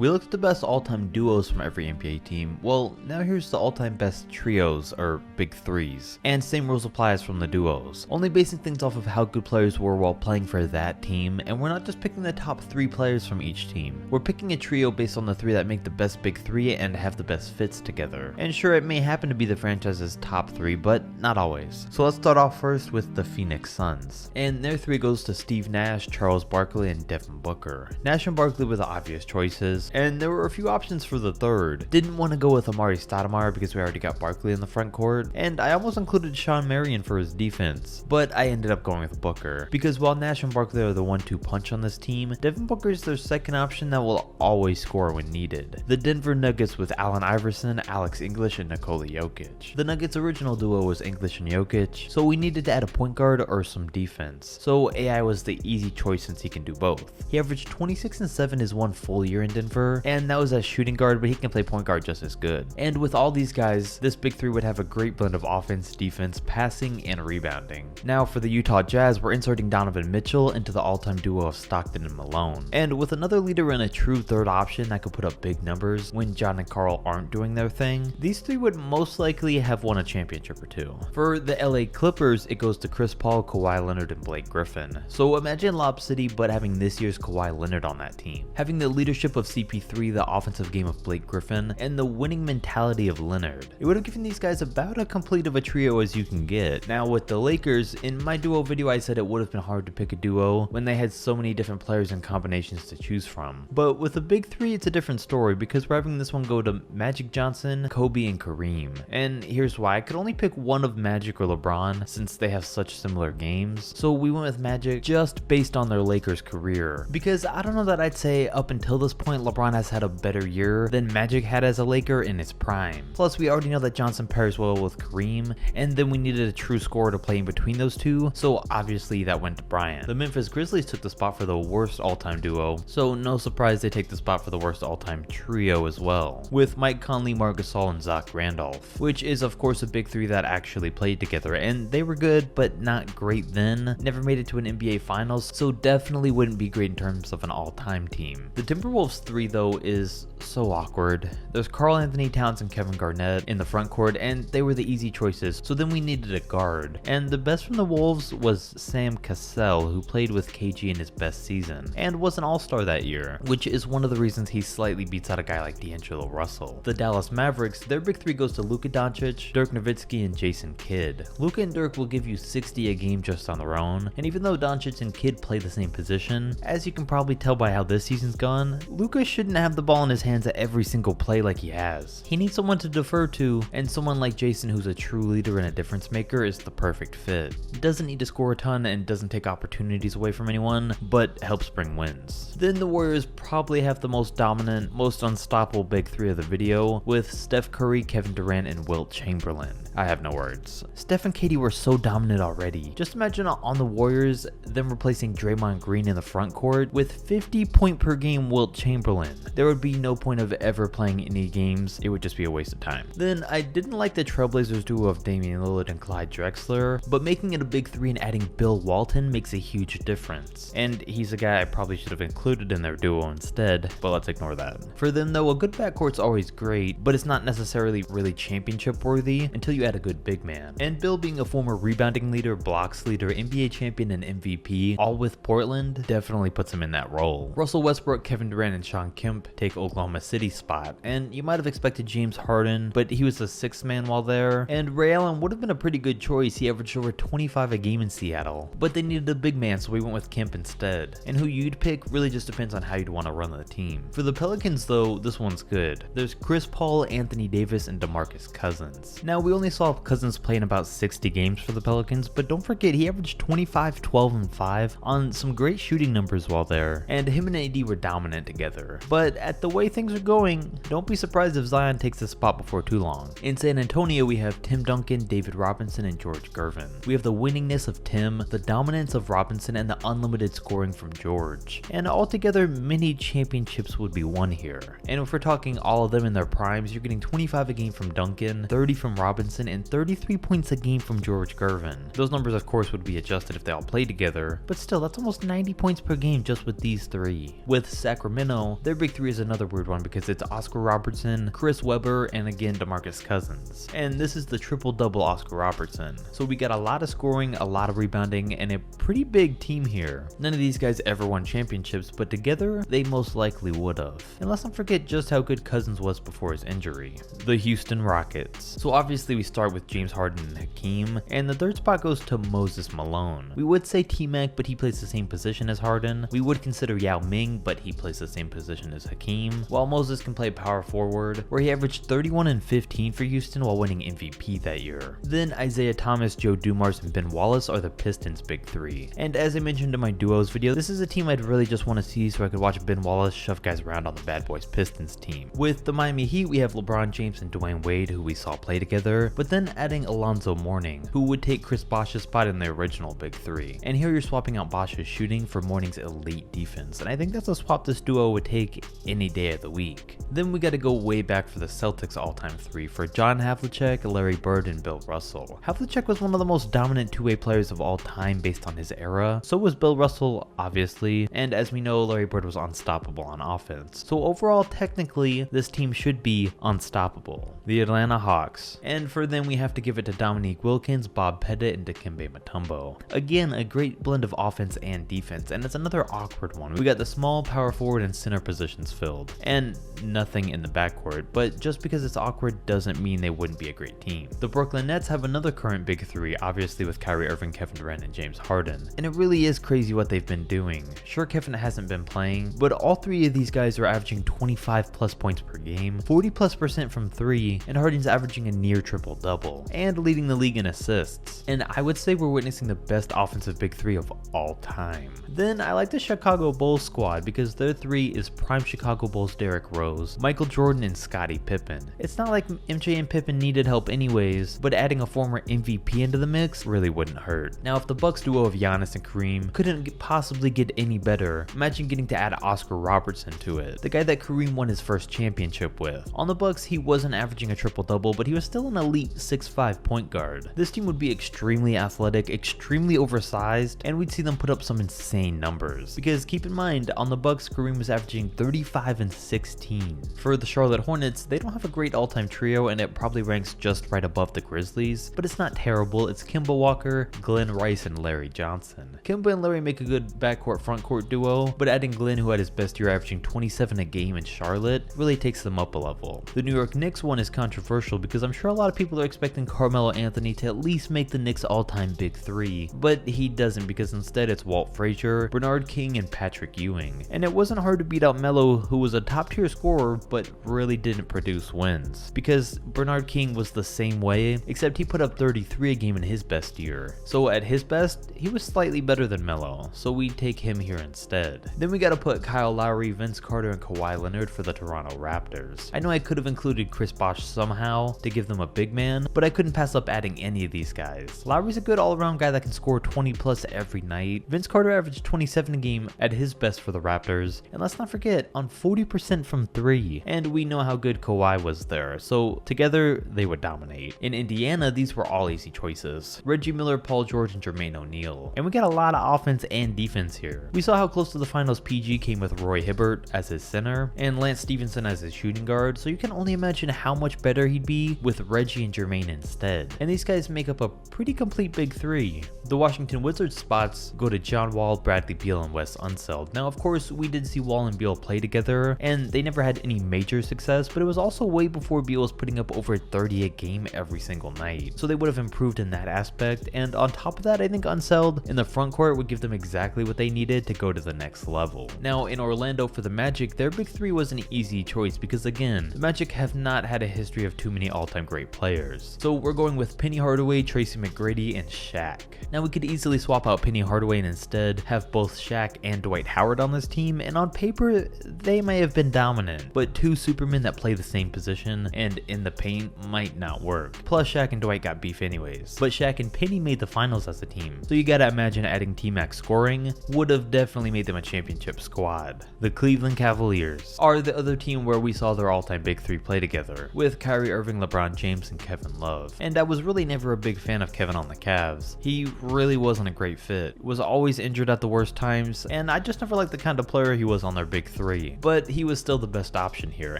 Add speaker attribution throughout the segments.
Speaker 1: We looked at the best all-time duos from every NBA team. Well, now here's the all-time best trios, or big threes. And same rules apply as from the duos, only basing things off of how good players were while playing for that team, and we're not just picking the top 3 players from each team. We're picking a trio based on the 3 that make the best big 3 and have the best fits together. And sure, it may happen to be the franchise's top 3, but not always. So let's start off first with the Phoenix Suns. And their 3 goes to Steve Nash, Charles Barkley, and Devin Booker. Nash and Barkley were the obvious choices, and there were a few options for the third. Didn't want to go with Amari Stoudemire because we already got Barkley in the front court, and I almost included Sean Marion for his defense, but I ended up going with Booker, because while Nash and Barkley are the 1-2 punch on this team, Devin Booker is their second option that will always score when needed. The Denver Nuggets with Allen Iverson, Alex English, and Nikola Jokic. The Nuggets' original duo was English and Jokic, so we needed to add a point guard or some defense, so AI was the easy choice since he can do both. He averaged 26 and 7 his 1 full year in Denver, and that was as shooting guard, but he can play point guard just as good. And with all these guys, this big 3 would have a great blend of offense, defense, passing, and rebounding. Now for the Utah Jazz, we're inserting Donovan Mitchell into the all-time duo of Stockton and Malone. And with another leader and a true third option that could put up big numbers when John and Carl aren't doing their thing, these 3 would most likely have won a championship or 2. For the LA Clippers, it goes to Chris Paul, Kawhi Leonard, and Blake Griffin. So imagine Lob City, but having this year's Kawhi Leonard on that team. Having the leadership of CP3, the offensive game of Blake Griffin, and the winning mentality of Leonard. It would have given these guys about as complete of a trio as you can get. Now with the Lakers, in my duo video I said it would have been hard to pick a duo when they had so many different players and combinations to choose from. But with the big 3, it's a different story because we're having this one go to Magic Johnson, Kobe, and Kareem. And here's why: I could only pick one of Magic or LeBron since they have such similar games. So we went with Magic just based on their Lakers career, because I don't know that I'd say up until this point LeBron has had a better year than Magic had as a Laker in his prime. Plus we already know that Johnson pairs well with Kareem, and then we needed a true scorer to play in between those two, so obviously that went to Bryant. The Memphis Grizzlies took the spot for the worst all-time duo, so no surprise they take the spot for the worst all-time trio as well, with Mike Conley, Marc Gasol, and Zach Randolph, which is of course a big 3 that actually played together, and they were good but not great then, never made it to an NBA Finals, so definitely wouldn't be great in terms of an all-time team. The Timberwolves 3 though is so awkward. There's Karl Anthony Towns and Kevin Garnett in the front court, and they were the easy choices, so then we needed a guard. And the best from the Wolves was Sam Cassell, who played with KG in his best season, and was an all-star that year, which is one of the reasons he slightly beats out a guy like D'Angelo Russell. The Dallas Mavericks, their big 3 goes to Luka Doncic, Dirk Nowitzki, and Jason Kidd. Luka and Dirk will give you 60 a game just on their own, and even though Doncic and Kidd play the same position, as you can probably tell by how this season's gone, Luka shouldn't have the ball in his hands at every single play like he has. He needs someone to defer to, and someone like Jason who's a true leader and a difference maker is the perfect fit. Doesn't need to score a ton and doesn't take opportunities away from anyone, but helps bring wins. Then the Warriors probably have the most dominant, most unstoppable big 3 of the video, with Steph Curry, Kevin Durant, and Wilt Chamberlain. I have no words. Steph and KD were so dominant already. Just imagine on the Warriors, them replacing Draymond Green in the front court with 50 point per game Wilt Chamberlain. There would be no point of ever playing any games, it would just be a waste of time. Then I didn't like the Trailblazers duo of Damian Lillard and Clyde Drexler, but making it a big 3 and adding Bill Walton makes a huge difference. And he's a guy I probably should have included in their duo instead, but let's ignore that. For them though, a good backcourt's always great, but it's not necessarily really championship worthy until you add a good big man. And Bill being a former rebounding leader, blocks leader, NBA champion, and MVP, all with Portland, definitely puts him in that role. Russell Westbrook, Kevin Durant, and Shawn Kemp take Oklahoma City's spot, and you might have expected James Harden, but he was the 6th man while there, and Ray Allen would have been a pretty good choice. He averaged over 25 a game in Seattle, but they needed a big man, so we went with Kemp instead. And who you'd pick really just depends on how you'd want to run the team. For the Pelicans though, this one's good. There's Chris Paul, Anthony Davis, and DeMarcus Cousins. Now we only saw Cousins play in about 60 games for the Pelicans, but don't forget he averaged 25, 12, and 5 on some great shooting numbers while there, and him and AD were dominant together. But at the way things are going, don't be surprised if Zion takes the spot before too long. In San Antonio we have Tim Duncan, David Robinson, and George Gervin. We have the winningness of Tim, the dominance of Robinson, and the unlimited scoring from George. And altogether, many championships would be won here. And if we're talking all of them in their primes, you're getting 25 a game from Duncan, 30 from Robinson, and 33 points a game from George Gervin. Those numbers of course would be adjusted if they all played together, but still that's almost 90 points per game just with these 3. With Sacramento, their big three is another weird one because it's Oscar Robertson, Chris Webber, and again DeMarcus Cousins. And this is the triple-double Oscar Robertson. So we got a lot of scoring, a lot of rebounding, and a pretty big team here. None of these guys ever won championships, but together they most likely would have. And let's not forget just how good Cousins was before his injury. The Houston Rockets. So obviously we start with James Harden and Hakeem, and the third spot goes to Moses Malone. We would say T-Mac, but he plays the same position as Harden. We would consider Yao Ming, but he plays the same position as Hakeem, while Moses can play power forward, where he averaged 31 and 15 for Houston while winning MVP that year. Then Isaiah Thomas, Joe Dumars, and Ben Wallace are the Pistons' big three. And as I mentioned in my duos video, this is a team I'd really just want to see so I could watch Ben Wallace shove guys around on the Bad Boys Pistons team. With the Miami Heat, we have LeBron James and Dwayne Wade, who we saw play together, but then adding Alonzo Mourning, who would take Chris Bosh's spot in the original big three. And here you're swapping out Bosh's shooting for Mourning's elite defense, and I think that's a swap this duo would take any day of the week. Then we gotta go way back for the Celtics all-time three for John Havlicek, Larry Bird, and Bill Russell. Havlicek was one of the most dominant two-way players of all time based on his era, so was Bill Russell obviously, and as we know, Larry Bird was unstoppable on offense. So overall, technically, this team should be unstoppable. The Atlanta Hawks. And for them, we have to give it to Dominique Wilkins, Bob Pettit, and Dikembe Mutombo. Again, a great blend of offense and defense, and it's another awkward one. We got the small power forward and center positions filled, and nothing in the backcourt, but just because it's awkward doesn't mean they wouldn't be a great team. The Brooklyn Nets have another current big three, obviously with Kyrie Irving, Kevin Durant, and James Harden, and it really is crazy what they've been doing. Sure, Kevin hasn't been playing, but all three of these guys are averaging 25 plus points per game, 40+% from three, and Harden's averaging a near triple-double, and leading the league in assists. And I would say we're witnessing the best offensive big three of all time. Then I like the Chicago Bulls squad because their three is prime Chicago Bulls Derrick Rose, Michael Jordan, and Scottie Pippen. It's not like MJ and Pippen needed help anyways, but adding a former MVP into the mix really wouldn't hurt. Now if the Bucks duo of Giannis and Kareem couldn't possibly get any better, imagine getting to add Oscar Robertson to it, the guy that Kareem won his first championship with. On the Bucks, he wasn't averaging a triple-double, but he was still an elite 6'5" point guard. This team would be extremely athletic, extremely oversized, and we'd see them put up some insane numbers. Because keep in mind, on the Bucks, Kareem was averaging 35 and 16. For the Charlotte Hornets, they don't have a great all-time trio, and it probably ranks just right above the Grizzlies, but it's not terrible. It's Kemba Walker, Glenn Rice, and Larry Johnson. Kemba and Larry make a good backcourt frontcourt duo, but adding Glenn, who had his best year averaging 27 a game in Charlotte, really takes them up a level. The New York Knicks one is controversial because I'm sure a lot of people are expecting Carmelo Anthony to at least make the Knicks all-time big three, but he doesn't because instead it's Walt Frazier, Bernard King, and Patrick Ewing. And it wasn't hard to beat out Melo, who was a top-tier scorer but really didn't produce wins, because Bernard King was the same way, except he put up 33 a game in his best year. So at his best, he was slightly better than Melo, so we take him here instead. Then we gotta put Kyle Lowry, Vince Carter, and Kawhi Leonard for the Toronto Raptors. I know I could have included Chris Bosh somehow to give them a big man, but I couldn't pass up adding any of these guys. Lowry's a good all-around guy that can score 20 plus every night. Vince Carter averaged 27 a game at his best for the Raptors, and let's not forget, on 40% from three, and we know how good Kawhi was there, so together they would dominate. In Indiana, these were all easy choices: Reggie Miller, Paul George, and Jermaine O'Neal. And we got a lot of offense and defense here. We saw how close to the finals PG came with Roy Hibbert as his center and Lance Stevenson as his shooting guard, so you can only imagine how much better he'd be with Reggie and Jermaine instead. And these guys make up a pretty complete big three. The Washington Wizards spots go to John Wall, Bradley Beal, and Wes Unseld. Now of course we did see Wall and Beal play together, and they never had any major success, but it was also way before Beal was putting up over 30 a game every single night, so they would have improved in that aspect. And on top of that, I think Unseld in the front court would give them exactly what they needed to go to the next level. Now in Orlando for the Magic, their big three was an easy choice because again, the Magic have not had a history of too many all-time great players. So we're going with Penny Hardaway, Tracy McGrady, and Shaq. Now we could easily swap out Penny Hardaway and instead have both Shaq and Dwight Howard on this team, and on paper they may have been dominant, but two supermen that play the same position and in the paint might not work. Plus Shaq and Dwight got beef anyways, but Shaq and Penny made the finals as a team, so you gotta imagine adding T-Mac scoring would have definitely made them a championship squad. The Cleveland Cavaliers are the other team where we saw their all-time big three play together, with Kyrie Irving, LeBron James, and Kevin Love. And I was really never a big fan of Kevin on the Cavs. He really wasn't a great fit, was always injured at the worst times, and I just never liked the kind of player he was on their big three, but he was still the best option here,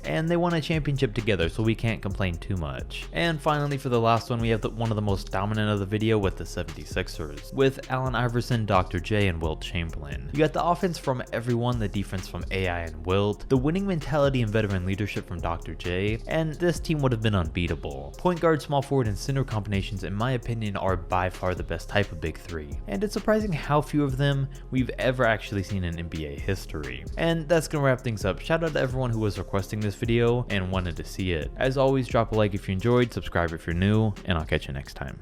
Speaker 1: and they won a championship together, so we can't complain too much. And finally, for the last one, we have one of the most dominant of the video with the 76ers, with Allen Iverson, Dr. J, and Wilt Chamberlain. You got the offense from everyone, the defense from AI and Wilt, the winning mentality and veteran leadership from Dr. J, and this team would have been unbeatable. Point guard, small forward, and center combinations, in my opinion, are by far the best type of big three, and it's surprising how few of them we've ever actually seen in NBA history. And that's gonna wrap things up. Shout out to everyone who was requesting this video and wanted to see it. As always, drop a like if you enjoyed, subscribe if you're new, and I'll catch you next time.